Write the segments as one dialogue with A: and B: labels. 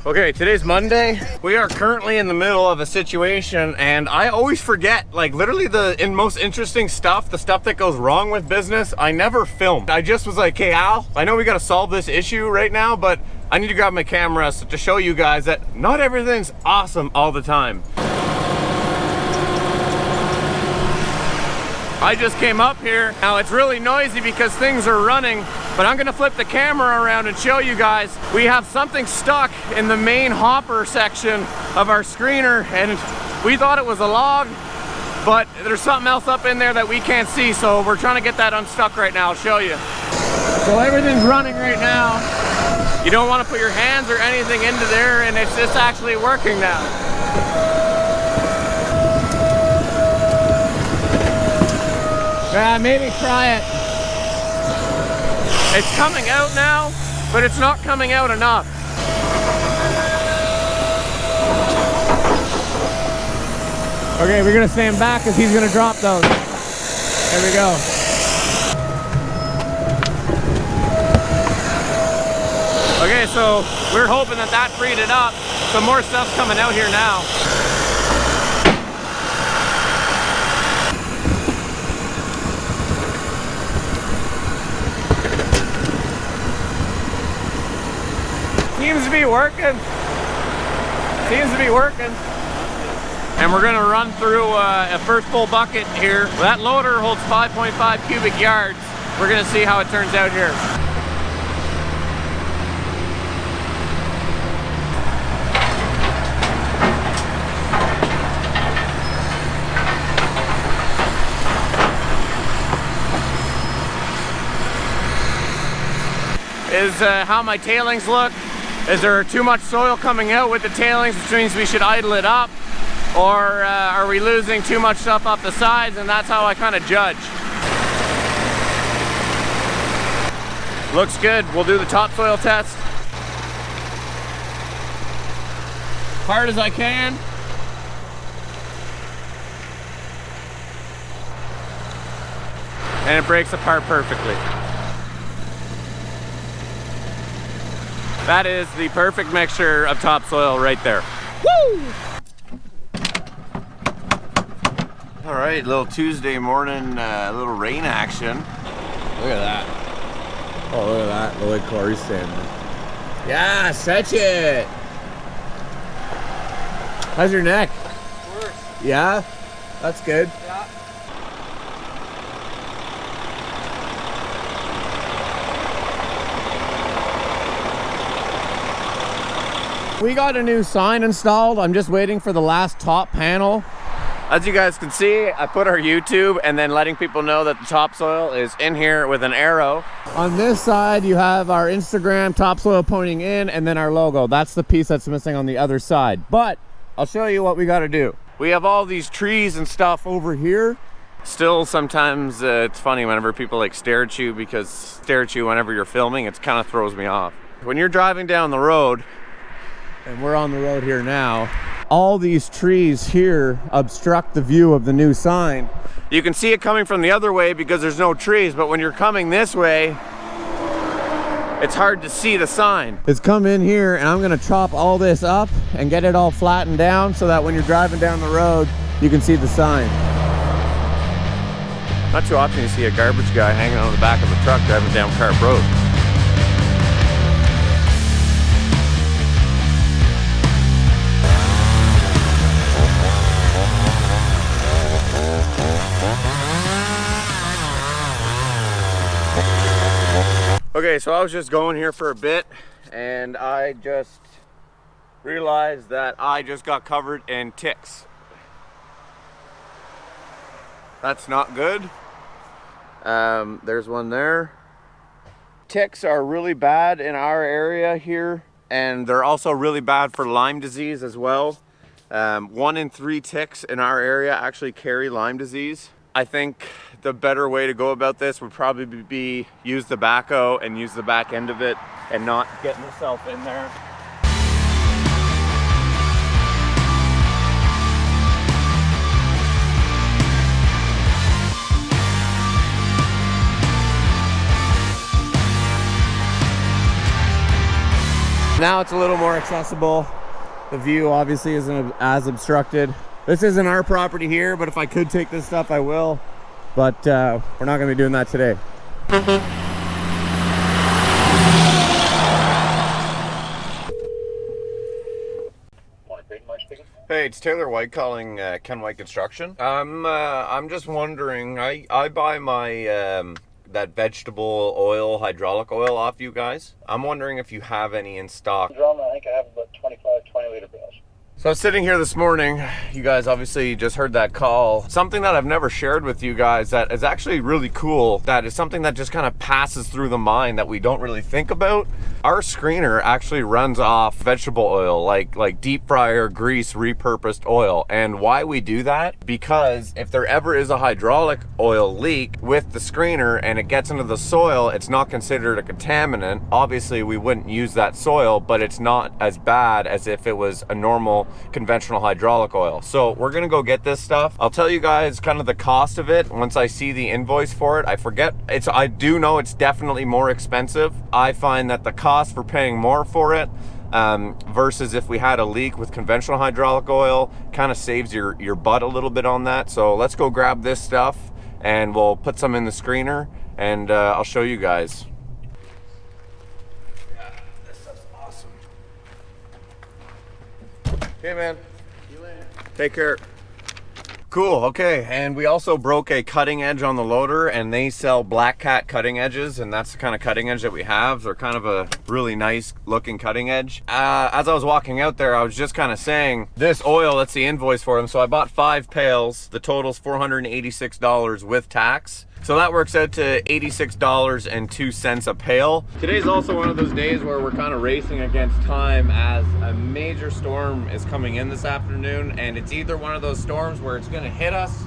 A: Okay, today's Monday. We are currently in the middle of a situation and I always forget, like literally the most interesting stuff, the stuff that goes wrong with business, I never film. I just was like, hey Al, I know we gotta solve this issue right now, but I need to grab my camera to show you guys that not everything's awesome all the time. I just came up here. Now it's really noisy because things are running, but I'm gonna flip the camera around and show you guys. We have something stuck in the main hopper section of our screener and we thought it was a log, but there's something else up in there that we can't see, so we're trying to get that unstuck right now. I'll show you. So everything's running right now. You don't want to put your hands or anything into there, and it's actually working now. Maybe try it. It's coming out now, but it's not coming out enough. Okay, we're gonna stand back because he's gonna drop those. There we go. Okay, so we're hoping that that freed it up. Some more stuff's coming out here now. Seems to be working. Seems to be working. And we're gonna run through a first full bucket here. That loader holds 5.5 cubic yards. We're gonna see how it turns out here. Is how my tailings look. Is there too much soil coming out with the tailings, which means we should idle it up? Or are we losing too much stuff off the sides? And that's how I kind of judge. Looks good. We'll do the topsoil test. Hard as I can. And it breaks apart perfectly. That is the perfect mixture of topsoil right there. Woo! All right, little Tuesday morning, little rain action. Look at that. Oh, look at that, the way Corey's standing. Yeah, stretch it. How's your neck? Worse. Yeah? That's good. Yeah. We got a new sign installed. I'm just waiting for the last top panel. As you guys can see, I put our YouTube and then letting people know that the topsoil is in here with an arrow. On this side, you have our Instagram topsoil pointing in and then our logo. That's the piece that's missing on the other side. But I'll show you what we got to do. We have all these trees and stuff over here. Still, sometimes it's funny whenever people like stare at you whenever you're filming. It kind of throws me off. When you're driving down the road, and we're on the road here now, all these trees here obstruct the view of the new sign. You can see it coming from the other way because there's no trees, but when you're coming this way, it's hard to see the sign. It's come in here and I'm gonna chop all this up and get it all flattened down so that when you're driving down the road, you can see the sign. Not too often you see a garbage guy hanging on the back of a truck driving down Carp Road. Okay, so I was just going here for a bit and I just realized that I just got covered in ticks. That's not good. There's one there. Ticks are really bad in our area here, and they're also really bad for Lyme disease as well. 1 in 3 ticks in our area actually carry Lyme disease. I think the better way to go about this would probably be use the backhoe and use the back end of it and not getting yourself in there. Now it's a little more accessible. The view obviously isn't as obstructed. This isn't our property here, but if I could take this stuff, I will. But we're not gonna be doing that today. Hey, it's Taylor White calling Ken White Construction. I'm just wondering, I buy my that vegetable oil, hydraulic oil off you guys. I'm wondering if you have any in stock.
B: Drum, I think I have about 25 20-liter barrels.
A: So I was sitting here this morning. You guys obviously just heard that call. Something that I've never shared with you guys that is actually really cool, that is something that just kind of passes through the mind that we don't really think about. Our screener actually runs off vegetable oil, like deep fryer, grease, repurposed oil. And why we do that? Because if there ever is a hydraulic oil leak with the screener and it gets into the soil, it's not considered a contaminant. Obviously, we wouldn't use that soil, but it's not as bad as if it was a normal conventional hydraulic oil. So we're gonna go get this stuff. I'll tell you guys kind of the cost of it once I see the invoice for it. I do know it's definitely more expensive. I find that the cost for paying more for it versus if we had a leak with conventional hydraulic oil kind of saves your butt a little bit on that. So let's go grab this stuff and we'll put some in the screener and I'll show you guys. Okay, man. See you later. Take care. Cool, okay, and we also broke a cutting edge on the loader, and they sell Black Cat cutting edges, and that's the kind of cutting edge that we have. They're kind of a really nice looking cutting edge. As I was walking out there, I was just kind of saying, this oil, that's the invoice for them. So I bought 5 pails. The total's $486 with tax. So that works out to $86.02 a pail. Today's also one of those days where we're kind of racing against time as a major storm is coming in this afternoon, and it's either one of those storms where it's gonna hit us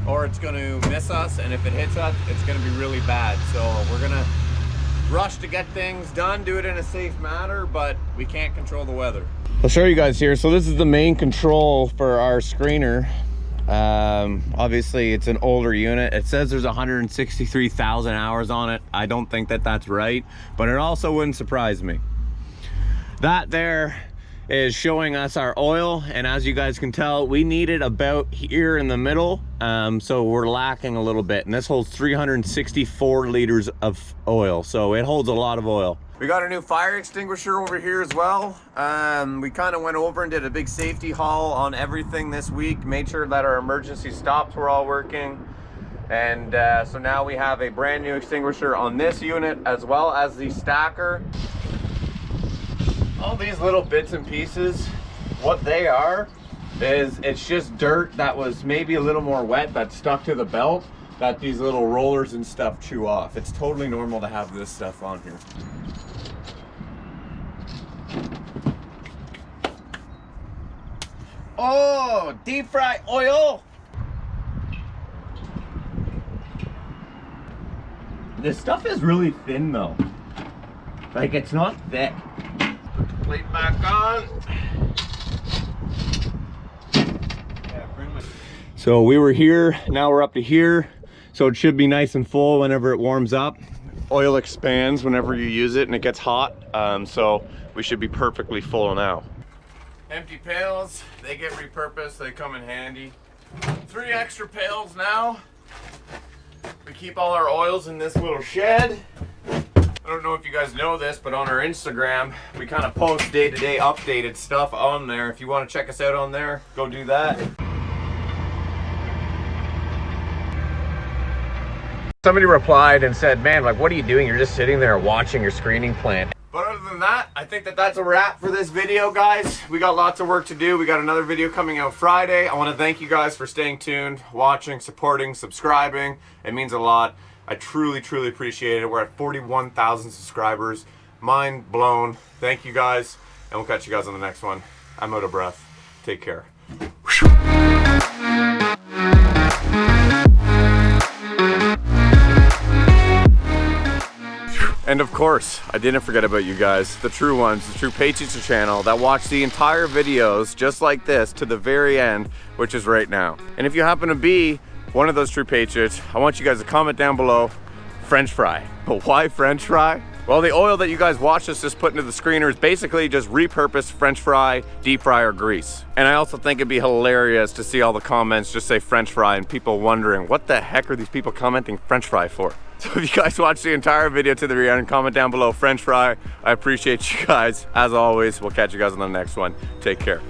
A: or it's gonna miss us, and if it hits us, it's gonna be really bad. So we're gonna rush to get things done, do it in a safe manner, but we can't control the weather. I'll show you guys here. So this is the main control for our screener. Obviously it's an older unit. It says there's 163,000 hours on it. I don't think that that's right, but it also wouldn't surprise me. That there is showing us our oil, and as you guys can tell, we need it about here in the middle, so we're lacking a little bit, and this holds 364 liters of oil, so it holds a lot of oil. We got a new fire extinguisher over here as well. We kind of went over and did a big safety haul on everything this week, made sure that our emergency stops were all working. And so now we have a brand new extinguisher on this unit as well as the stacker. All these little bits and pieces, what they are is it's just dirt that was maybe a little more wet that stuck to the belt that these little rollers and stuff chew off. It's totally normal to have this stuff on here. Oh, deep fry oil. This stuff is really thin though. Like, it's not thick. Put the plate back on. So we were here, now we're up to here. So it should be nice and full whenever it warms up. Oil expands whenever you use it and it gets hot. So we should be perfectly full now. Empty pails, they get repurposed, they come in handy. 3 extra pails now. We keep all our oils in this little shed. I don't know if you guys know this, but on our Instagram, we kind of post day-to-day updated stuff on there. If you want to check us out on there, go do that. Somebody replied and said, man, like, what are you doing? You're just sitting there watching your screening plant. But other than that, I think that that's a wrap for this video, guys. We got lots of work to do. We got another video coming out Friday. I want to thank you guys for staying tuned, watching, supporting, subscribing. It means a lot. I truly, truly appreciate it. We're at 41,000 subscribers. Mind blown. Thank you guys, and we'll catch you guys on the next one. I'm out of breath. Take care. And of course, I didn't forget about you guys, the true ones, the true Patriots channel that watch the entire videos just like this to the very end, which is right now. And if you happen to be one of those true Patriots, I want you guys to comment down below, French fry. But why French fry? Well, the oil that you guys watched us just put into the screener is basically just repurposed French fry, deep fryer grease. And I also think it'd be hilarious to see all the comments just say French fry and people wondering, what the heck are these people commenting French fry for? So if you guys watch the entire video to the end, comment down below French fry. I appreciate you guys. As always, we'll catch you guys on the next one. Take care.